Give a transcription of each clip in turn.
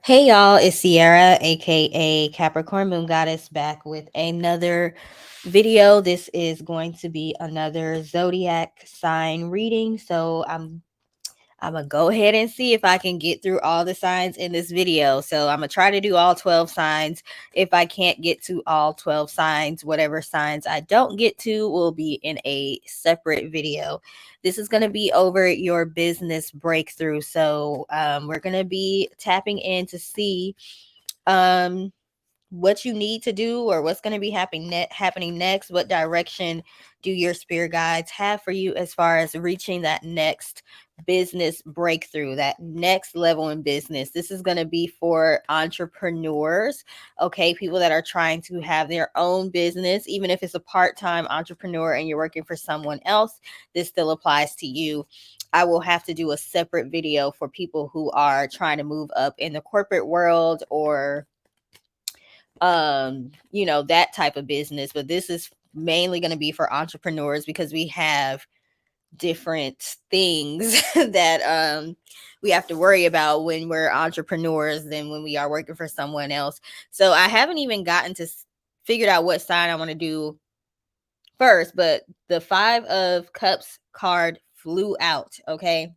Hey y'all, it's Sierra, aka Capricorn Moon Goddess, back with another video. This is going to be another zodiac sign reading. So I'm gonna go ahead and see if I can get through all the signs in this video. So I'm gonna try to do all 12 signs. If I can't get to all 12 signs, whatever signs I don't get to will be in a separate video. This is gonna be over your business breakthrough. So we're gonna be tapping in to see um what you need to do or what's going to be happening next. What direction do your spirit guides have for you as far as reaching that next business breakthrough, that next level in business? This is going to be for entrepreneurs, okay? People that are trying to have their own business, even if it's a part-time entrepreneur and you're working for someone else, this still applies to you. I will have to do a separate video for people who are trying to move up in the corporate world or that type of business, but this is mainly going to be for entrepreneurs because we have different things that we have to worry about when we're entrepreneurs than when we are working for someone else. So I haven't even gotten to figured out what sign I want to do first, but the 5 of Cups card flew out, okay?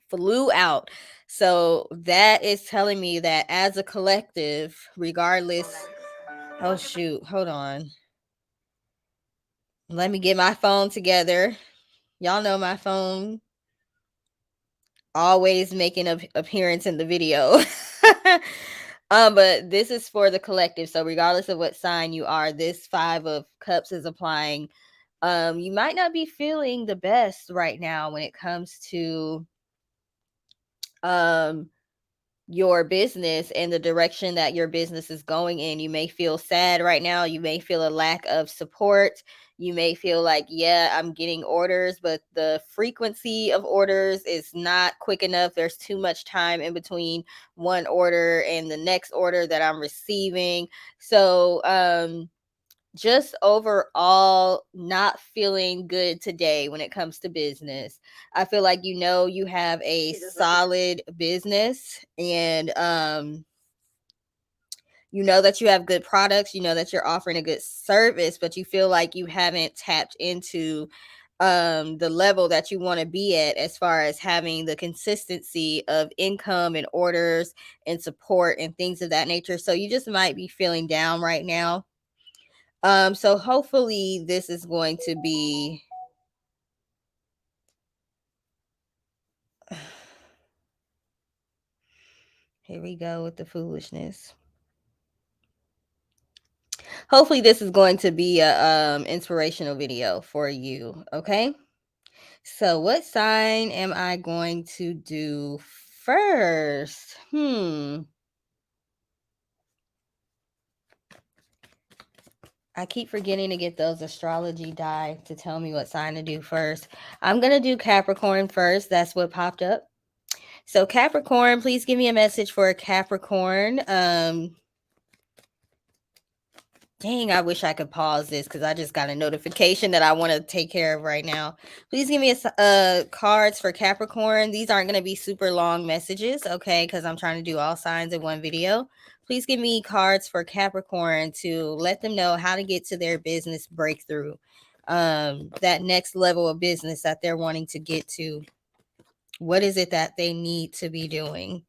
Flew out. So that is telling me that as a collective, regardless. Oh shoot, hold on. Let me get my phone together. Y'all know my phone always making an appearance in the video. But this is for the collective. So regardless of what sign you are, this 5 of Cups is applying. You might not be feeling the best right now when it comes to um your business and the direction that your business is going in. You may feel sad right now. You may feel a lack of support. You may feel like, yeah, I'm getting orders, but the frequency of orders is not quick enough. There's too much time in between one order and the next order that I'm receiving. So, just overall not feeling good today when it comes to business. I feel like you have a solid business and you know that you have good products, you know that you're offering a good service, but you feel like you haven't tapped into the level that you want to be at as far as having the consistency of income and orders and support and things of that nature. So you just might be feeling down right now. So hopefully this is going to be here we go with the foolishness. Hopefully this is going to be a inspirational video for you, okay? So what sign am I going to do first? I keep forgetting to get those astrology die to tell me what sign to do first. I'm going to do Capricorn first. That's what popped up. So Capricorn, please give me a message for Capricorn. Dang, I wish I could pause this because I just got a notification that I want to take care of right now. Please give me cards for Capricorn. These aren't going to be super long messages, okay, because I'm trying to do all signs in one video. Please give me cards for Capricorn to let them know how to get to their business breakthrough, that next level of business that they're wanting to get to. What is it that they need to be doing?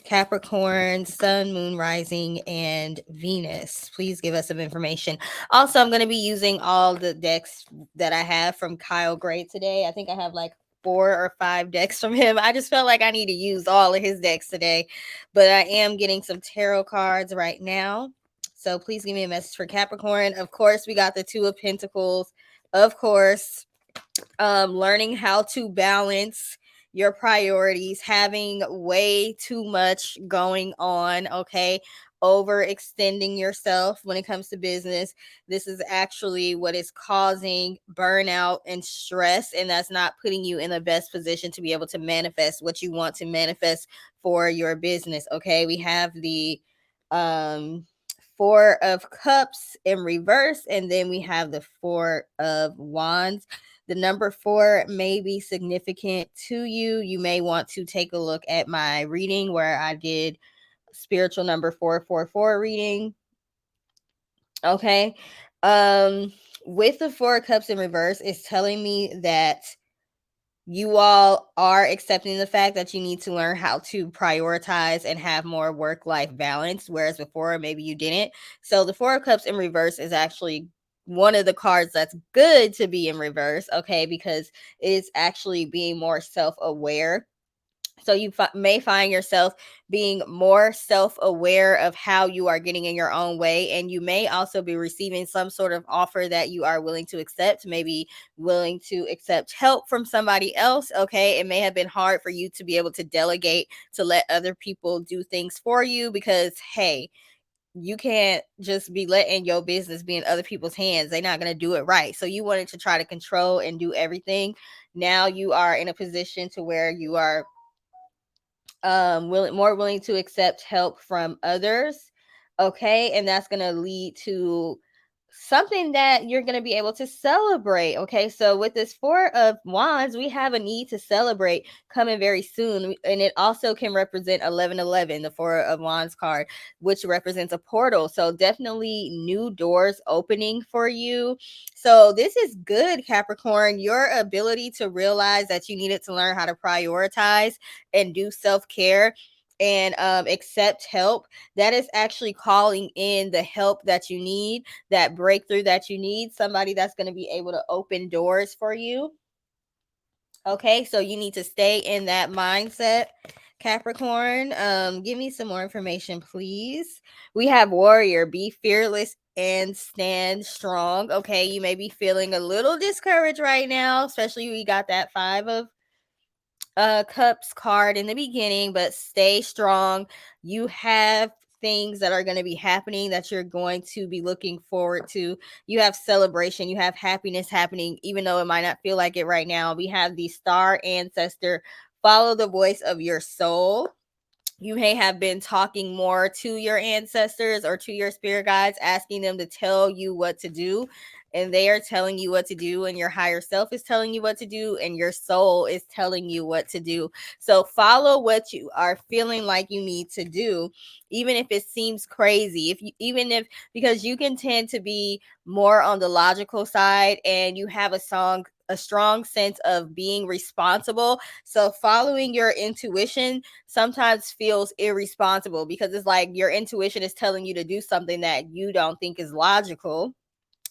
Capricorn, Sun, Moon, Rising, and Venus. Please give us some information. Also, I'm going to be using all the decks that I have from Kyle Gray today. I think I have like 4 or 5 decks from him. I just felt like I need to use all of his decks today, but I am getting some tarot cards right now. So please give me a message for Capricorn. Of course, we got the 2 of Pentacles. Of course, learning how to balance your priorities, having way too much going on, okay? Overextending yourself when it comes to business. This is actually what is causing burnout and stress, and that's not putting you in the best position to be able to manifest what you want to manifest for your business, okay? We have the 4 of Cups in reverse, and then we have the 4 of Wands. The number 4 may be significant to you. You may want to take a look at my reading where I did spiritual number 444 reading. Okay. Um, with the 4 of Cups in reverse, it's telling me that you all are accepting the fact that you need to learn how to prioritize and have more work-life balance, whereas before maybe you didn't. So the 4 of Cups in reverse is actually one of the cards that's good to be in reverse, okay, because it's actually being more self-aware. So you may find yourself being more self-aware of how you are getting in your own way, and you may also be receiving some sort of offer that you are willing to accept, maybe willing to accept help from somebody else. Okay, it may have been hard for you to be able to delegate, to let other people do things for you, because hey, you can't just be letting your business be in other people's hands. They're not going to do it right. So you wanted to try to control and do everything. Now you are in a position to where you are more willing to accept help from others. Okay, and that's going to lead to something that you're going to be able to celebrate. Okay, so with this 4 of Wands, we have a need to celebrate coming very soon, and it also can represent 1111, the 4 of Wands card, which represents a portal. So definitely new doors opening for you. So this is good, Capricorn. Your ability to realize that you needed to learn how to prioritize and do self-care and accept help, that is actually calling in the help that you need, that breakthrough that you need, somebody that's going to be able to open doors for you. Okay, so you need to stay in that mindset, Capricorn. Give me some more information, please. We have Warrior. Be fearless and stand strong. Okay, you may be feeling a little discouraged right now, especially we got that 5 of Cups card in the beginning, but stay strong. You have things that are going to be happening that you're going to be looking forward to. You have celebration, you have happiness happening, even though it might not feel like it right now. We have the star ancestor. Follow the voice of your soul. You may have been talking more to your ancestors or to your spirit guides, asking them to tell you what to do. And they are telling you what to do, and your higher self is telling you what to do, and your soul is telling you what to do. So follow what you are feeling like you need to do, even if it seems crazy. Even if, because you can tend to be more on the logical side, and you have a strong sense of being responsible. So following your intuition sometimes feels irresponsible, because it's like your intuition is telling you to do something that you don't think is logical,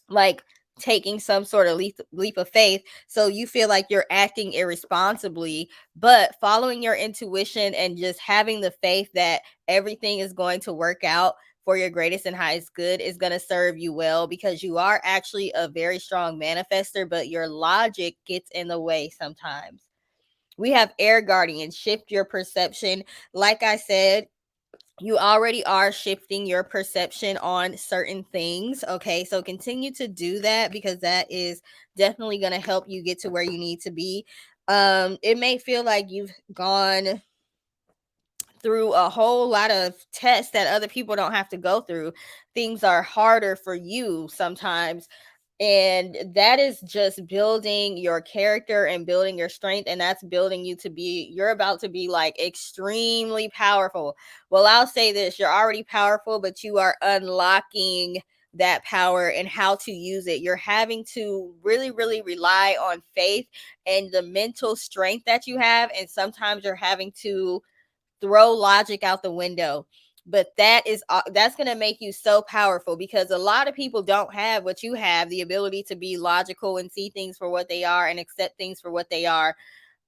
like taking some sort of leap of faith. So you feel like you're acting irresponsibly, but following your intuition and just having the faith that everything is going to work out for your greatest and highest good is going to serve you well, because you are actually a very strong manifester, but your logic gets in the way sometimes. We have Air Guardian. Shift your perception. Like I said, you already are shifting your perception on certain things. Okay, so continue to do that, because that is definitely going to help you get to where you need to be. It may feel like you've gone through a whole lot of tests that other people don't have to go through. Things are harder for you sometimes, and that is just building your character and building your strength, and that's building you to be, you're about to be like extremely powerful. Well, I'll say this, you're already powerful, but you are unlocking that power and how to use it. You're having to really, really rely on faith and the mental strength that you have, and sometimes you're having to throw logic out the window. But that's going to make you so powerful, because a lot of people don't have what you have, the ability to be logical and see things for what they are and accept things for what they are.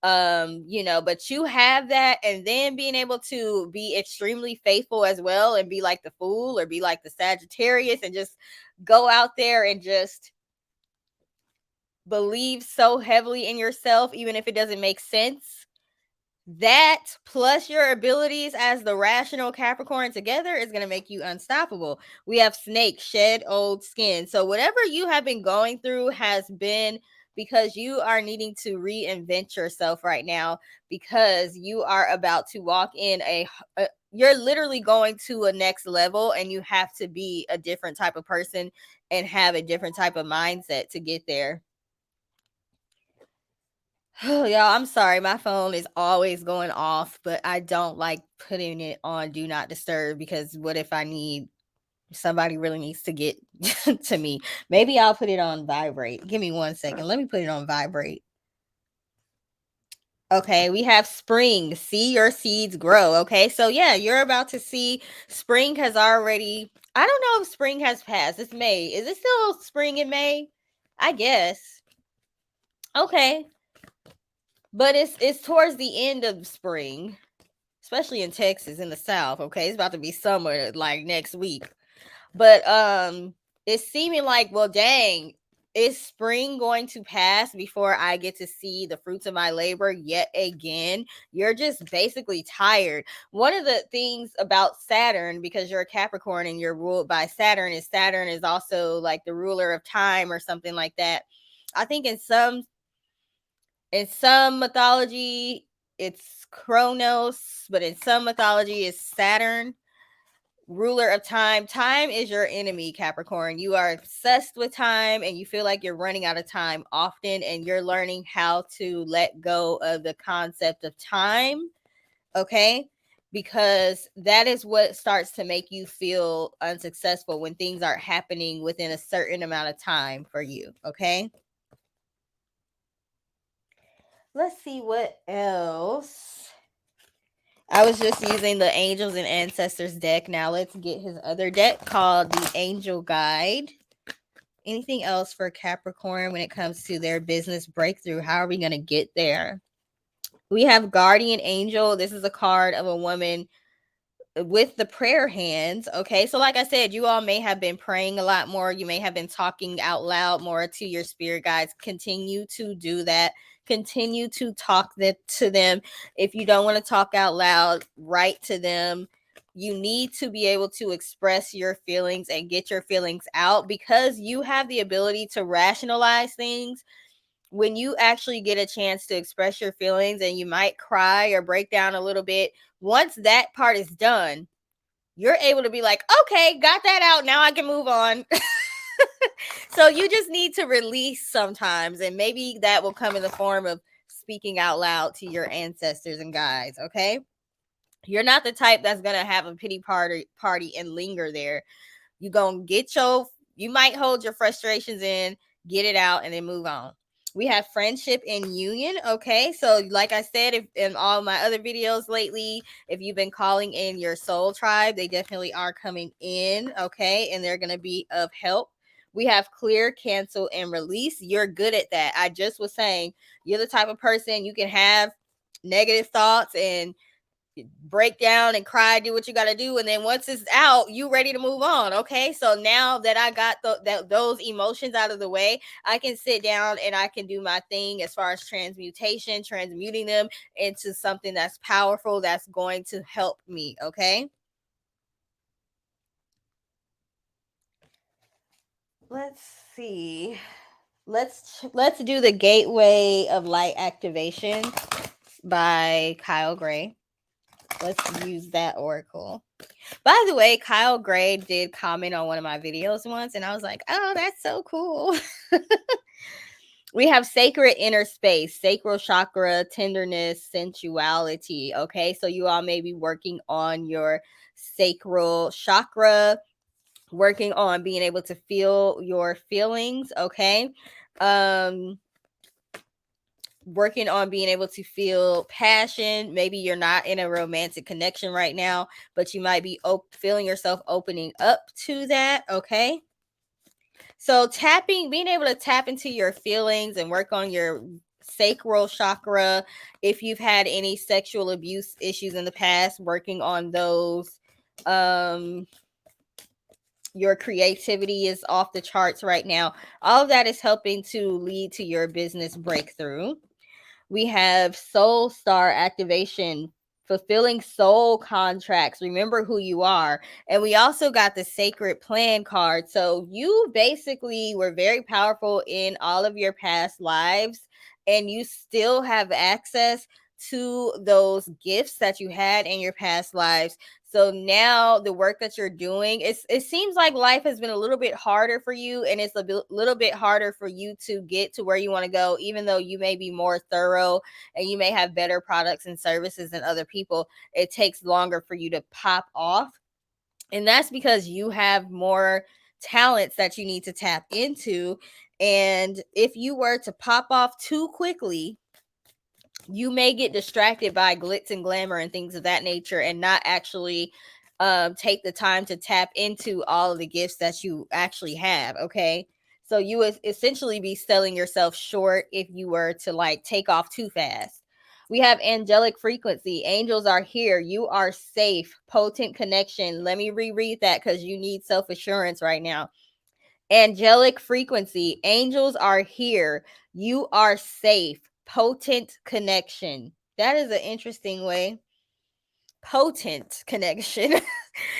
But you have that, and then being able to be extremely faithful as well, and be like the Fool or be like the Sagittarius, and just go out there and just believe so heavily in yourself, even if it doesn't make sense. That plus your abilities as the rational Capricorn together is going to make you unstoppable. We have Snake. Shed old skin. So whatever you have been going through has been because you are needing to reinvent yourself right now, because you are about to walk in you're literally going to a next level, and you have to be a different type of person and have a different type of mindset to get there. Oh, y'all, I'm sorry. My phone is always going off, but I don't like putting it on do not disturb because what if I need somebody really needs to get to me? Maybe I'll put it on vibrate. Give me 1 second. Let me put it on vibrate. Okay, we have spring. See your seeds grow. Okay, so yeah, you're about to see spring has already. I don't know if spring has passed. It's May. Is it still spring in May? I guess. Okay, but it's towards the end of spring, especially in Texas in the South. Okay, it's about to be summer like next week. But it's seeming like, well, dang, is spring going to pass before I get to see the fruits of my labor yet again? You're just basically tired. One of the things about Saturn, because you're a Capricorn and you're ruled by Saturn is also like the ruler of time or something like that. I think in some mythology it's Kronos, but in some mythology it's Saturn, ruler of time. Time is your enemy, Capricorn. You are obsessed with time and you feel like you're running out of time often, and you're learning how to let go of the concept of time. Okay, because that is what starts to make you feel unsuccessful when things aren't happening within a certain amount of time for you. Okay, let's see what else. I was just using the Angels and Ancestors deck. Now let's get his other deck called the Angel Guide. Anything else for Capricorn when it comes to their business breakthrough? How are we going to get there? We have Guardian Angel. This is a card of a woman with the prayer hands. Okay, so like I said, you all may have been praying a lot more. You may have been talking out loud more to your spirit guides. Continue to do that. Continue to talk to them. If you don't want to talk out loud, write to them. You need to be able to express your feelings and get your feelings out, because you have the ability to rationalize things. When you actually get a chance to express your feelings and you might cry or break down a little bit, once that part is done, you're able to be like, okay, got that out. Now I can move on. So you just need to release sometimes, and maybe that will come in the form of speaking out loud to your ancestors and guides. Okay, you're not the type that's gonna have a pity party and linger there. You gonna get you might hold your frustrations in, get it out, and then move on. We have friendship and union. Okay, so like I said, if in all my other videos lately, if you've been calling in your soul tribe, they definitely are coming in. Okay, and they're gonna be of help. We have clear, cancel, and release. You're good at that. I just was saying, you're the type of person you can have negative thoughts and break down and cry, do what you got to do, and then once it's out, you ready to move on. Okay, so now that I got those emotions out of the way, I can sit down and I can do my thing as far as transmuting them into something that's powerful, that's going to help me. Okay, let's see. Let's do the Gateway of Light Activation by Kyle Gray. Let's use that oracle. By the way, Kyle Gray did comment on one of my videos once, and I was like, oh, that's so cool. We have sacred inner space, sacral chakra, tenderness, sensuality. Okay, so you all may be working on your sacral chakra, working on being able to feel your feelings. Okay, working on being able to feel passion. Maybe you're not in a romantic connection right now, but you might be feeling yourself opening up to that. Okay, so being able to tap into your feelings and work on your sacral chakra. If you've had any sexual abuse issues in the past, working on those. Your creativity is off the charts right now. All of that is helping to lead to your business breakthrough. We have soul star activation, fulfilling soul contracts. Remember who you are. And we also got the sacred plan card. So you basically were very powerful in all of your past lives, and you still have access to those gifts that you had in your past lives. So now the work that you're doing, it seems like life has been a little bit harder for you, and it's little bit harder for you to get to where you want to go, even though you may be more thorough and you may have better products and services than other people. It takes longer for you to pop off. And that's because you have more talents that you need to tap into. And if you were to pop off too quickly, you may get distracted by glitz and glamour and things of that nature and not actually take the time to tap into all of the gifts that you actually have. Okay. So you would essentially be selling yourself short if you were to like take off too fast. We have angelic frequency. Angels are here. You are safe. Potent connection. Let me reread that because you need self assurance right now. Angelic frequency. Angels are here. You are safe. Potent connection. That is an interesting way. Potent connection.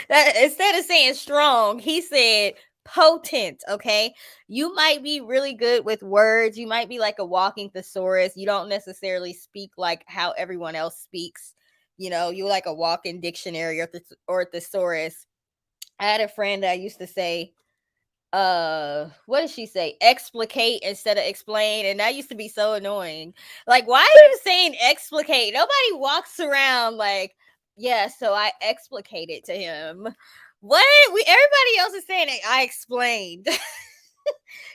That instead of saying strong, he said potent. Okay. You might be really good with words. You might be like a walking thesaurus. You don't necessarily speak like how everyone else speaks. You know, you're like a walking dictionary or thesaurus. I had a friend that used to say, what did she say, explicate instead of explain, and that used to be so annoying. Like, why are you saying explicate? Nobody walks around like, yeah, so I explicated to him. What? Everybody else is saying it, I explained.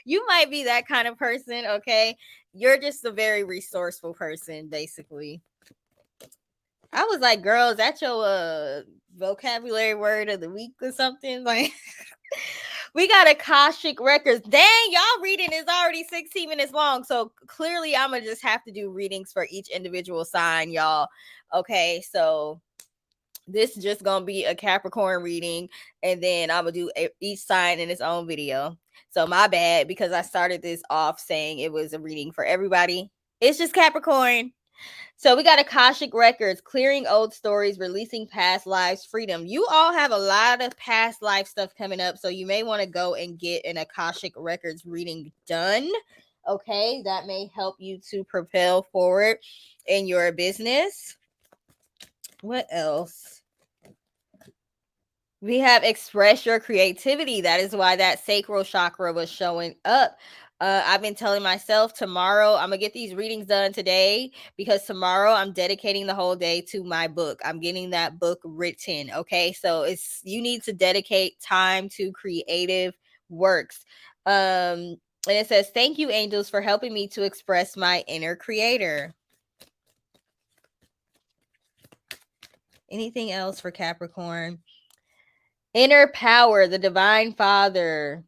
You might be that kind of person. Okay, you're just a very resourceful person, basically. I was like, girl, is that your vocabulary word of the week or something? Like, we got Akashic Records. Dang, y'all reading is already 16 minutes long. So clearly I'm gonna just have to do readings for each individual sign, y'all. Okay, so this is just gonna be a Capricorn reading, and then I'm gonna do each sign in its own video. So my bad, because I started this off saying it was a reading for everybody. It's just Capricorn. So we got Akashic Records, clearing old stories, releasing past lives, freedom. You all have a lot of past life stuff coming up, so you may want to go and get an Akashic Records reading done. Okay, that may help you to propel forward in your business. What else? We have express your creativity. That is why that sacral chakra was showing up. I've been telling myself tomorrow I'm gonna get these readings done today, because tomorrow I'm dedicating the whole day to my book. I'm getting that book written. Okay, so it's, you need to dedicate time to creative works. And it says, thank you, angels, for helping me to express my inner creator. Anything else for Capricorn? Inner power, the divine father.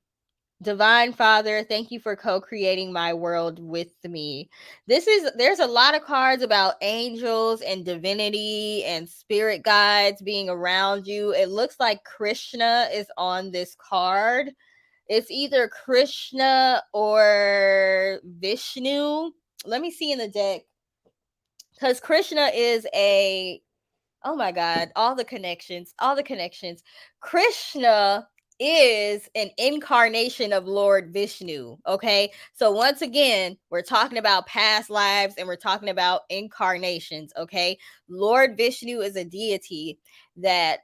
Divine Father, thank you for co-creating my world with me. There's a lot of cards about angels and divinity and spirit guides being around you. It looks like Krishna is on this card. It's either Krishna or Vishnu. Let me see in the deck, because Krishna is a, oh my God, all the connections, all the connections. Krishna is an incarnation of Lord Vishnu. Okay. So once again, we're talking about past lives and we're talking about incarnations. Okay. Lord Vishnu is a deity that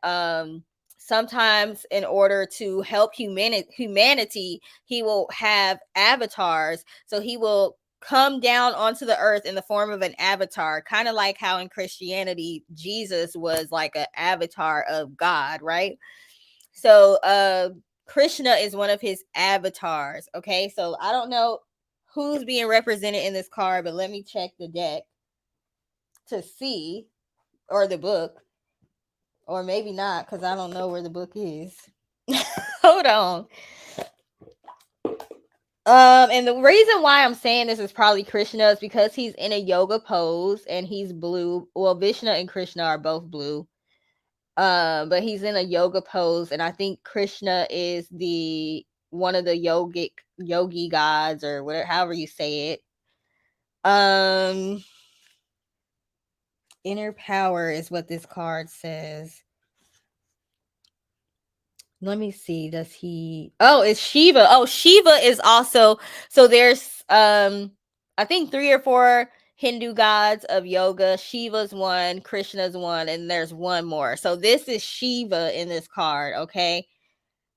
sometimes, in order to help humanity, he will have avatars. So he will come down onto the earth in the form of an avatar, kind of like how in Christianity Jesus was like an avatar of God, right? So Krishna is one of his avatars. Okay, so I don't know who's being represented in this card, but let me check the deck to see, or the book, or maybe not, because I don't know where the book is. Hold on. And the reason why I'm saying this is probably Krishna is because he's in a yoga pose and he's blue. Well, Vishnu and Krishna are both blue. But he's in a yoga pose, and I think Krishna is the one of the yogi gods, or whatever, however you say it. Inner power is what this card says. Let me see. Does he? Oh, it's Shiva. Oh, Shiva is also, so there's I think 3 or 4 Hindu gods of yoga. Shiva's one, Krishna's one, and there's one more. So this is Shiva in this card, okay?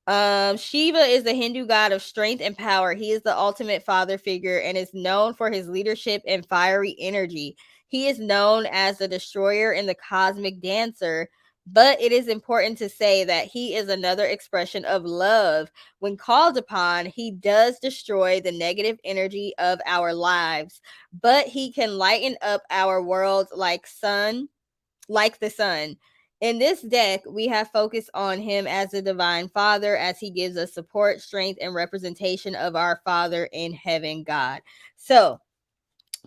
Shiva is the Hindu god of strength and power. He is the ultimate father figure and is known for his leadership and fiery energy. He is known as the destroyer and the cosmic dancer, but it is important to say that he is another expression of love. When called upon, he does destroy the negative energy of our lives, but he can lighten up our world like the sun. In this deck, we have focused on him as the divine father, as he gives us support, strength, and representation of our Father in heaven, God. So,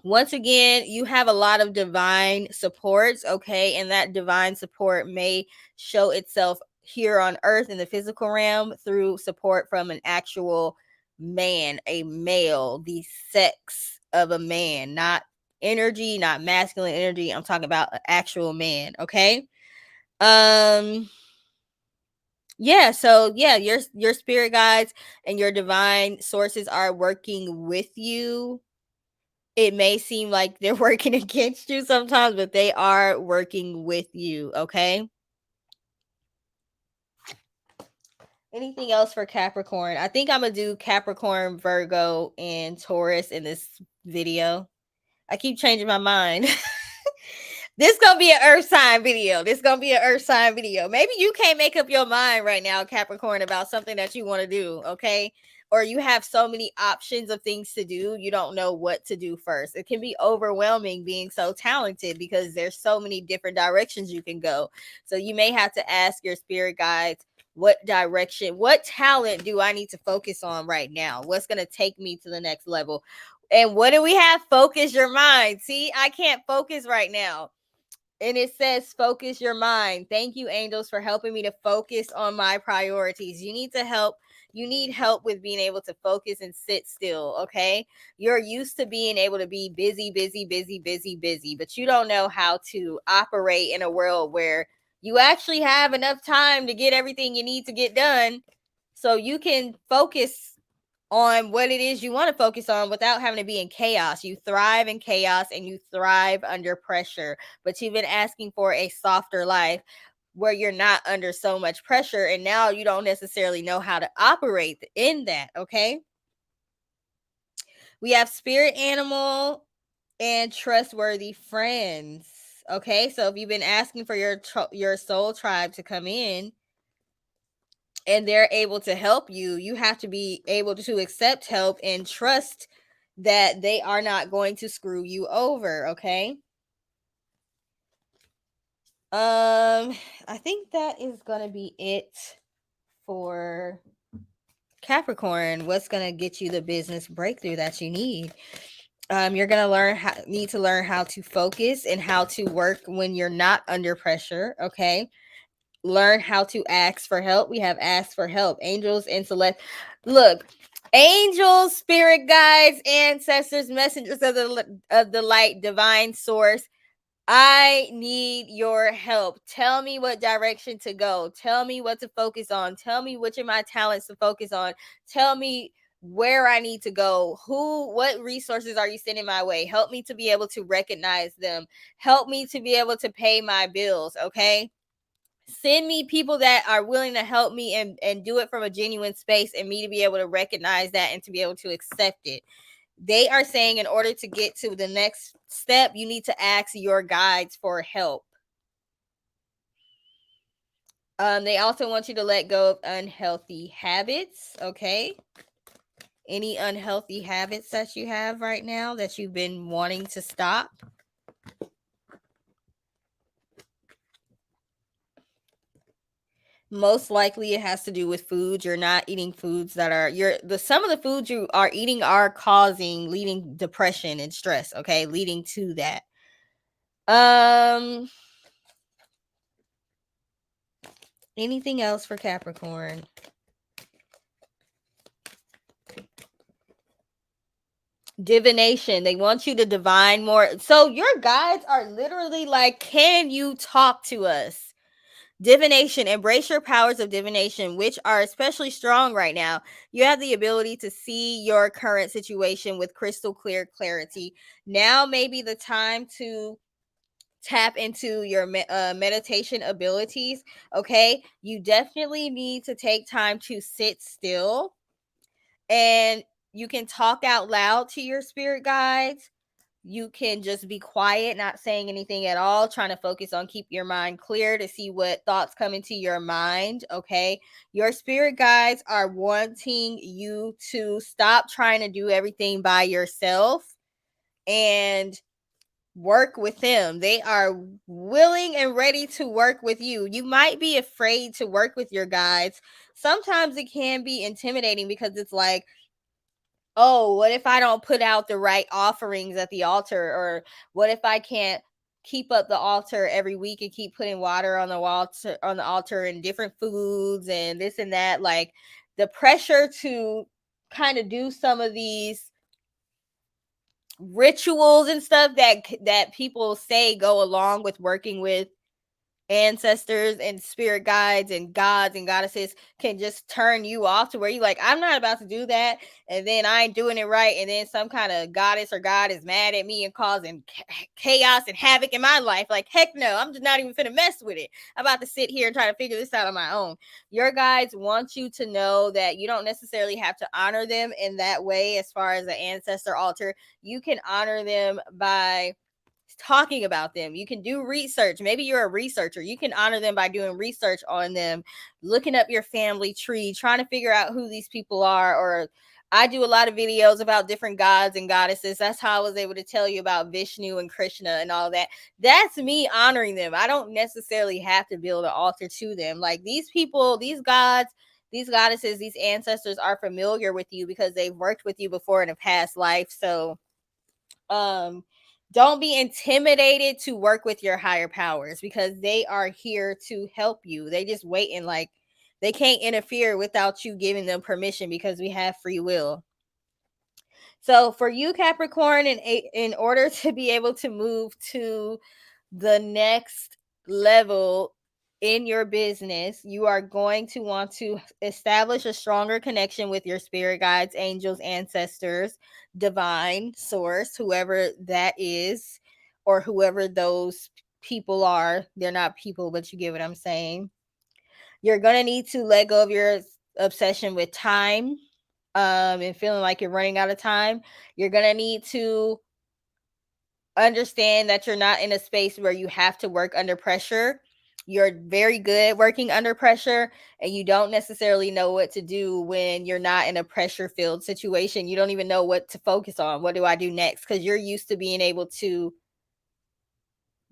once again, you have a lot of divine supports, okay? And that divine support may show itself here on earth in the physical realm through support from an actual man, a male, the sex of a man, not energy, not masculine energy. I'm talking about an actual man, okay? Um yeah, so yeah, your spirit guides and your divine sources are working with you. It may seem like they're working against you sometimes, but they are working with you, okay? Anything else for Capricorn? I think I'm gonna do Capricorn, Virgo, and Taurus in this video. I keep changing my mind. This gonna be an earth sign video. This gonna be an earth sign video. Maybe you can't make up your mind right now, Capricorn, about something that you want to do, okay? Or you have so many options of things to do, you don't know what to do first. It can be overwhelming being so talented because there's so many different directions you can go. So you may have to ask your spirit guides, what direction, what talent do I need to focus on right now? What's going to take me to the next level? And what do we have? Focus your mind. See, I can't focus right now. And it says focus your mind. Thank you, angels, for helping me to focus on my priorities. You need help with being able to focus and sit still, okay? You're used to being able to be busy, busy, busy, busy, busy, but you don't know how to operate in a world where you actually have enough time to get everything you need to get done so you can focus on what it is you want to focus on without having to be in chaos. You thrive in chaos and you thrive under pressure, but you've been asking for a softer life where you're not under so much pressure, and now you don't necessarily know how to operate in that, okay? We have spirit animal and trustworthy friends. Okay, so if you've been asking for your soul tribe to come in, and they're able to help you, you have to be able to accept help and trust that they are not going to screw you over, okay? I think that is going to be it for Capricorn. What's going to get you the business breakthrough that you need? You're going to need to learn how to focus and how to work when you're not under pressure, okay? Learn how to ask for help. We have asked for help. Angels and select. Look, angels, spirit guides, ancestors, messengers of the light, divine source. I need your help. Tell me what direction to go. Tell me what to focus on. Tell me which of my talents to focus on. Tell me where I need to go. What resources are you sending my way? Help me to be able to recognize them. Help me to be able to pay my bills, okay? Send me people that are willing to help me and do it from a genuine space, and me to be able to recognize that and to be able to accept it. They are saying in order to get to the next step, you need to ask your guides for help. They also want you to let go of unhealthy habits, okay? Any unhealthy habits that you have right now that you've been wanting to stop. Most likely it has to do with food. You're not eating foods that are some of the foods you are eating are leading depression and stress, okay? Leading to that. Anything else for Capricorn? Divination. They want you to divine more. So your guides are literally like, can you talk to us? Divination, embrace your powers of divination, which are especially strong right now. You have the ability to see your current situation with crystal clear clarity. Now may be the time to tap into your meditation abilities. Okay, you definitely need to take time to sit still, and you can talk out loud to your spirit guides. You can just be quiet, not saying anything at all, trying to focus on keep your mind clear to see what thoughts come into your mind. Okay, your spirit guides are wanting you to stop trying to do everything by yourself and work with them. They are willing and ready to work with you. You might be afraid to work with your guides. Sometimes it can be intimidating because it's like, oh, what if I don't put out the right offerings at the altar? Or what if I can't keep up the altar every week and keep putting water on the altar and different foods and this and that? Like, the pressure to kind of do some of these rituals and stuff that people say go along with working with ancestors and spirit guides and gods and goddesses can just turn you off to where you like, I'm not about to do that, and then I ain't doing it right, and then some kind of goddess or god is mad at me and causing chaos and havoc in my life. Like, heck no, I'm just not even finna mess with it. I'm about to sit here and try to figure this out on my own. Your guides want you to know that you don't necessarily have to honor them in that way. As far as the ancestor altar, you can honor them by talking about them. You can do research. Maybe you're a researcher. You can honor them by doing research on them, looking up your family tree, trying to figure out who these people are. Or I do a lot of videos about different gods and goddesses. That's how I was able to tell you about Vishnu and Krishna and all that. That's me honoring them. I don't necessarily have to build an altar to them. Like, these people, these gods, these goddesses, these ancestors are familiar with you because they've worked with you before in a past life. So um don't be intimidated to work with your higher powers because they are here to help you. They just waiting, like, they can't interfere without you giving them permission because we have free will. So for you, Capricorn, in order to be able to move to the next level in your business, you are going to want to establish a stronger connection with your spirit guides, angels, ancestors, divine source, whoever that is, or whoever those people are. They're not people, but you get what I'm saying. You're going to need to let go of your obsession with time, and feeling like you're running out of time. You're going to need to understand that you're not in a space where you have to work under pressure. You're very good at working under pressure, and you don't necessarily know what to do when you're not in a pressure filled situation. You don't even know what to focus on. What do I do next? Because you're used to being able to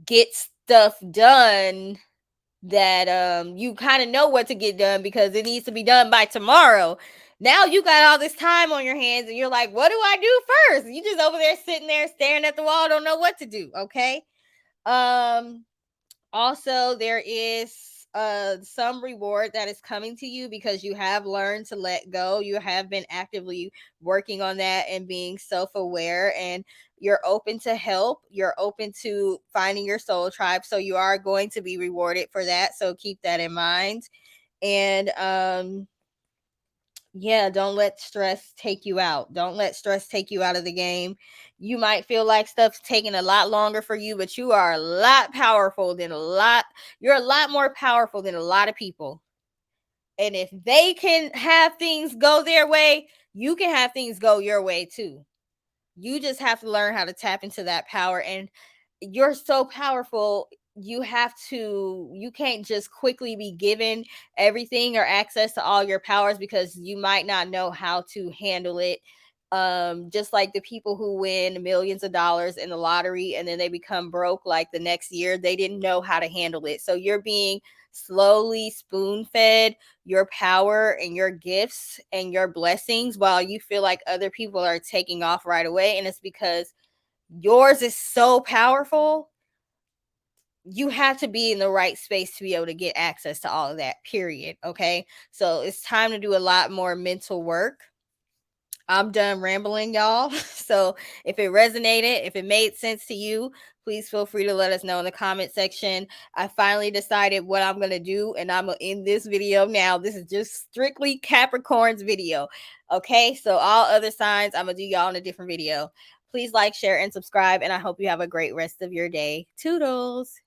get stuff done that you kind of know what to get done because it needs to be done by tomorrow. Now you got all this time on your hands and you're like, what do I do first? You just over there sitting there staring at the wall, don't know what to do. Okay. um Also, there is some reward that is coming to you because you have learned to let go. You have been actively working on that and being self-aware, and you're open to help. You're open to finding your soul tribe, so you are going to be rewarded for that. So keep that in mind. And yeah, don't let stress take you out. Don't let stress take you out of the game. You might feel like stuff's taking a lot longer for you, but you are a lot powerful than a lot. You're a lot more powerful than a lot of people. And if they can have things go their way, you can have things go your way too. You just have to learn how to tap into that power. And you're so powerful. You can't just quickly be given everything or access to all your powers because you might not know how to handle it. Just like the people who win millions of dollars in the lottery and then they become broke like the next year, they didn't know how to handle it. So you're being slowly spoon fed your power and your gifts and your blessings while you feel like other people are taking off right away. And it's because yours is so powerful. You have to be in the right space to be able to get access to all of that, period. Okay. So it's time to do a lot more mental work. I'm done rambling, y'all. So if it resonated, if it made sense to you, please feel free to let us know in the comment section. I finally decided what I'm going to do, and I'm going to end this video now. This is just strictly Capricorn's video. Okay, so all other signs, I'm going to do y'all in a different video. Please like, share, and subscribe, and I hope you have a great rest of your day. Toodles.